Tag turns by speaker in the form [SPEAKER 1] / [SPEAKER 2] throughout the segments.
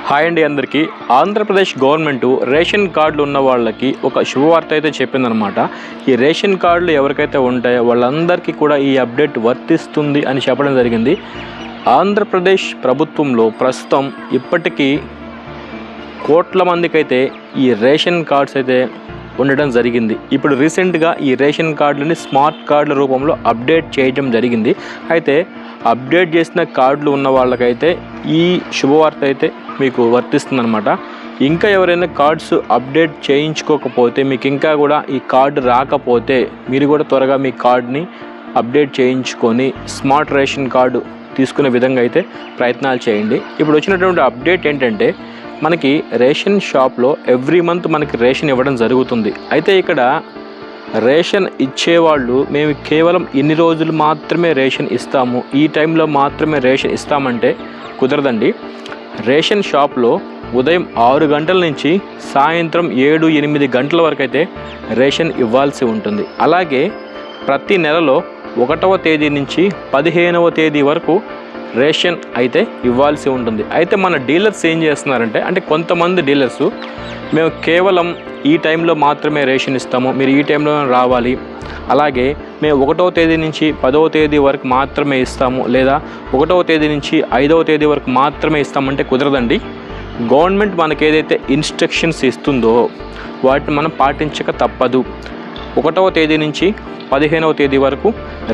[SPEAKER 1] Hi అండి అందరికీ. Andhra Pradesh government ration కార్డులు ఉన్న వాళ్ళకి ఒక శుభవార్త అయితే చెప్పిందనమాట. ఈ రేషన్ కార్డులు ఎవరికైతే ఉంటాయో వాళ్ళందరికీ కూడా ఈ అప్డేట్ వర్తిస్తుంది అని చెప్పడం జరిగింది. ఆంధ్రప్రదేశ్ ప్రభుత్వంలో ప్రస్తుతం ఇప్పటికీ కోట్ల మందికైతే ఈ రేషన్ కార్డ్స్ అయితే ఉండడం జరిగింది. ఇప్పుడు రీసెంట్గా ఈ రేషన్ కార్డులని స్మార్ట్ కార్డుల రూపంలో అప్డేట్ చేయడం జరిగింది. అయితే అప్డేట్ చేసిన కార్డులు ఉన్న వాళ్ళకైతే ఈ శుభవార్త అయితే మీకు వర్తిస్తుందన్నమాట. ఇంకా ఎవరైనా కార్డ్స్ అప్డేట్ చేయించుకోకపోతే, మీకు ఇంకా కూడా ఈ కార్డు రాకపోతే మీరు కూడా త్వరగా మీ కార్డుని అప్డేట్ చేయించుకొని స్మార్ట్ రేషన్ కార్డు తీసుకునే విధంగా అయితే ప్రయత్నాలు చేయండి. ఇప్పుడు వచ్చినటువంటి అప్డేట్ ఏంటంటే, మనకి రేషన్ షాప్లో ఎవ్రీ మంత్ మనకి రేషన్ ఇవ్వడం జరుగుతుంది. అయితే ఇక్కడ రేషన్ ఇచ్చేవాళ్ళు మేము కేవలం ఇన్ని రోజులు మాత్రమే రేషన్ ఇస్తాము, ఈ టైంలో మాత్రమే రేషన్ ఇస్తామంటే కుదరదండి. రేషన్ షాప్లో ఉదయం 6 గంటల నుంచి సాయంత్రం 7-8 గంటల వరకు అయితే రేషన్ ఇవ్వాల్సి ఉంటుంది. అలాగే ప్రతి నెలలో 1వ తేదీ నుంచి 15వ తేదీ వరకు రేషన్ అయితే ఇవ్వాల్సి ఉంటుంది. అయితే మన డీలర్స్ ఏం చేస్తున్నారంటే, అంటే కొంతమంది డీలర్స్ మేము కేవలం ఈ టైంలో మాత్రమే రేషన్ ఇస్తాము, మీరు ఈ టైంలో రావాలి, అలాగే మేము 1వ తేదీ నుంచి 10వ తేదీ వరకు మాత్రమే ఇస్తాము, లేదా 1వ తేదీ నుంచి 5వ తేదీ వరకు మాత్రమే ఇస్తామంటే కుదరదండి. గవర్నమెంట్ మనకి ఏదైతే ఇన్స్ట్రక్షన్స్ ఇస్తుందో వాటిని మనం పాటించక తప్పదు. 1వ తేదీ నుంచి 15వ తేదీ వరకు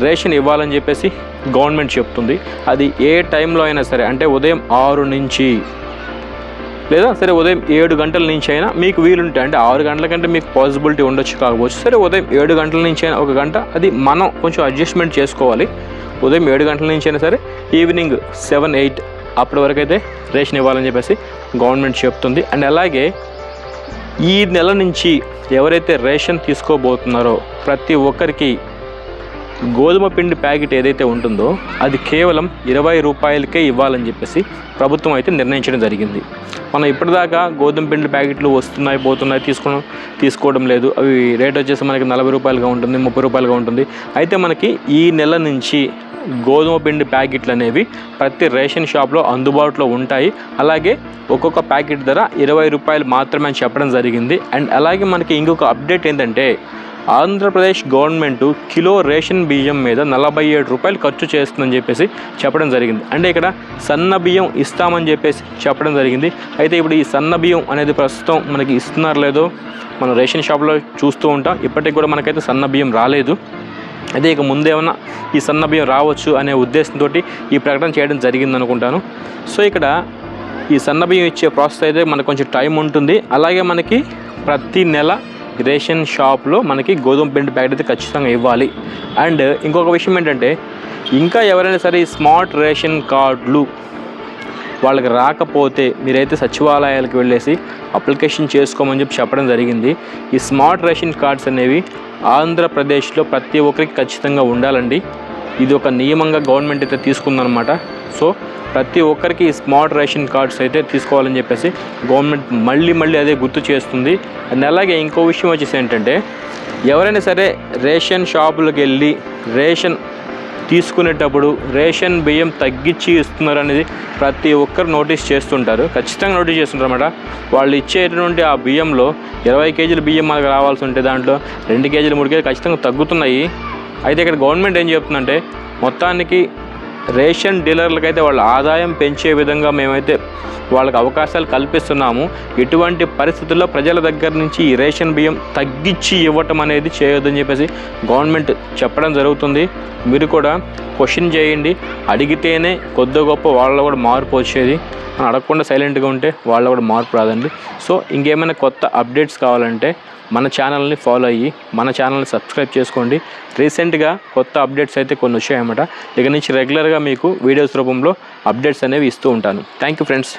[SPEAKER 1] రేషన్ ఇవ్వాలని చెప్పేసి గవర్నమెంట్ చెప్తుంది. అది ఏ టైంలో అయినా సరే, అంటే ఉదయం 6 నుంచి లేదా సరే ఉదయం 7 గంటల నుంచి అయినా మీకు వీలుంటే, అంటే 6 గంటల కంటే మీకు పాసిబిలిటీ ఉండొచ్చు కాకపోవచ్చు, సరే ఉదయం 7 గంటల నుంచి అయినా 1 గంట అది మనం కొంచెం అడ్జస్ట్మెంట్ చేసుకోవాలి. ఉదయం 7 గంటల నుంచి అయినా సరే ఈవినింగ్ 7-8 అప్పటి వరకు అయితే రేషన్ ఇవ్వాలని చెప్పేసి గవర్నమెంట్ చెప్తుంది. అండ్ అలాగే ఈ నెల నుంచి ఎవరైతే రేషన్ తీసుకోబోతున్నారో ప్రతి ఒక్కరికి గోధుమ పిండి ప్యాకెట్ ఏదైతే ఉంటుందో అది కేవలం 20 రూపాయలకే ఇవ్వాలని చెప్పేసి ప్రభుత్వం అయితే నిర్ణయించడం జరిగింది. మనం ఇప్పటిదాకా గోధుమ పిండి ప్యాకెట్లు వస్తున్నాయి పోతున్నాయి తీసుకోవడం లేదు. అవి రేట్ వచ్చేసి మనకి 40 రూపాయలుగా ఉంటుంది, 30 రూపాయలుగా ఉంటుంది. అయితే మనకి ఈ నెల నుంచి గోధుమ పిండి ప్యాకెట్లు అనేవి ప్రతి రేషన్ షాప్లో అందుబాటులో ఉంటాయి. అలాగే ఒక్కొక్క ప్యాకెట్ ధర 20 రూపాయలు మాత్రమే అని చెప్పడం జరిగింది. అండ్ అలాగే మనకి ఇంకొక అప్డేట్ ఏంటంటే, ఆంధ్రప్రదేశ్ గవర్నమెంట్ కిలో రేషన్ బియ్యం మీద 47 రూపాయలు ఖర్చు చేస్తుందని చెప్పేసి చెప్పడం జరిగింది. అంటే ఇక్కడ సన్న బియ్యం ఇస్తామని చెప్పేసి చెప్పడం జరిగింది. అయితే ఇప్పుడు ఈ సన్న బియ్యం అనేది ప్రస్తుతం మనకి ఇస్తున్నారు లేదో మనం రేషన్ షాప్లో చూస్తూ ఉంటాం. ఇప్పటికి కూడా మనకైతే సన్న బియ్యం రాలేదు. అయితే ఇక ముందేమన్నా ఈ సన్న బియ్యం రావచ్చు అనే ఉద్దేశంతో ఈ ప్రకటన చేయడం జరిగింది అనుకుంటాను. సో ఇక్కడ ఈ సన్న బియ్యం ఇచ్చే ప్రాసెస్ అయితే మనకు కొంచెం టైం ఉంటుంది. అలాగే మనకి ప్రతి నెల రేషన్ షాప్లో మనకి గోధుమ పిండి ప్యాకెట్ అయితే ఖచ్చితంగా ఇవ్వాలి. అండ్ ఇంకొక విషయం ఏంటంటే, ఇంకా ఎవరైనా సరే ఈ స్మార్ట్ రేషన్ కార్డులు వాళ్ళకి రాకపోతే మీరైతే సచివాలయాలకు వెళ్ళేసి అప్లికేషన్ చేసుకోమని చెప్పడం జరిగింది. ఈ స్మార్ట్ రేషన్ కార్డ్స్ అనేవి ఆంధ్రప్రదేశ్లో ప్రతి ఒక్కరికి ఖచ్చితంగా ఉండాలండి. ఇది ఒక నియమంగా గవర్నమెంట్ అయితే తీసుకుందనమాట. సో ప్రతి ఒక్కరికి ఈ స్మార్ట్ రేషన్ కార్డ్స్ అయితే తీసుకోవాలని చెప్పేసి గవర్నమెంట్ మళ్ళీ అదే గుర్తు చేస్తుంది. అండ్ అలాగే ఇంకో విషయం వచ్చేసి ఏంటంటే, ఎవరైనా సరే రేషన్ షాపులకు వెళ్ళి రేషన్ తీసుకునేటప్పుడు రేషన్ బియ్యం తగ్గించి ఇస్తున్నారు అనేది ప్రతి ఒక్కరు నోటీస్ చేస్తుంటారు, ఖచ్చితంగా నోటీస్ చేస్తుంటారు అన్నమాట. వాళ్ళు ఇచ్చేటువంటి ఆ బియ్యంలో 20 కేజీల బియ్యం మనకు రావాల్సి ఉంటే దాంట్లో 2 కేజీలు 3 కేజీలు ఖచ్చితంగా తగ్గుతున్నాయి. అయితే ఇక్కడ గవర్నమెంట్ ఏం చెప్తుందంటే, మొత్తానికి రేషన్ డీలర్లకైతే వాళ్ళ ఆదాయం పెంచే విధంగా మేమైతే వాళ్ళకి అవకాశాలు కల్పిస్తున్నాము. ఎటువంటి పరిస్థితుల్లో ప్రజల దగ్గర నుంచి ఈ రేషన్ బియ్యం తగ్గించి ఇవ్వటం అనేది చేయొద్దని చెప్పేసి గవర్నమెంట్ చెప్పడం జరుగుతుంది. మీరు కూడా క్వశ్చన్ చేయండి, అడిగితేనే కొద్ది గొప్ప వాళ్ళ కూడా మార్పు వచ్చేది. మనం అడగకుండా సైలెంట్గా ఉంటే వాళ్ళ కూడా మార్పు రాదండి. సో ఇంకేమైనా కొత్త అప్డేట్స్ కావాలంటే మన ఛానల్ని ఫాలో అయ్యి మన ఛానల్ని సబ్స్క్రైబ్ చేసుకోండి. రీసెంట్గా కొత్త అప్డేట్స్ అయితే కొన్ని వచ్చాయన్నమాట. ఇక నుంచి రెగ్యులర్గా మీకు వీడియోస్ రూపంలో అప్డేట్స్ అనేవి ఇస్తూ ఉంటాను. Thank you friends.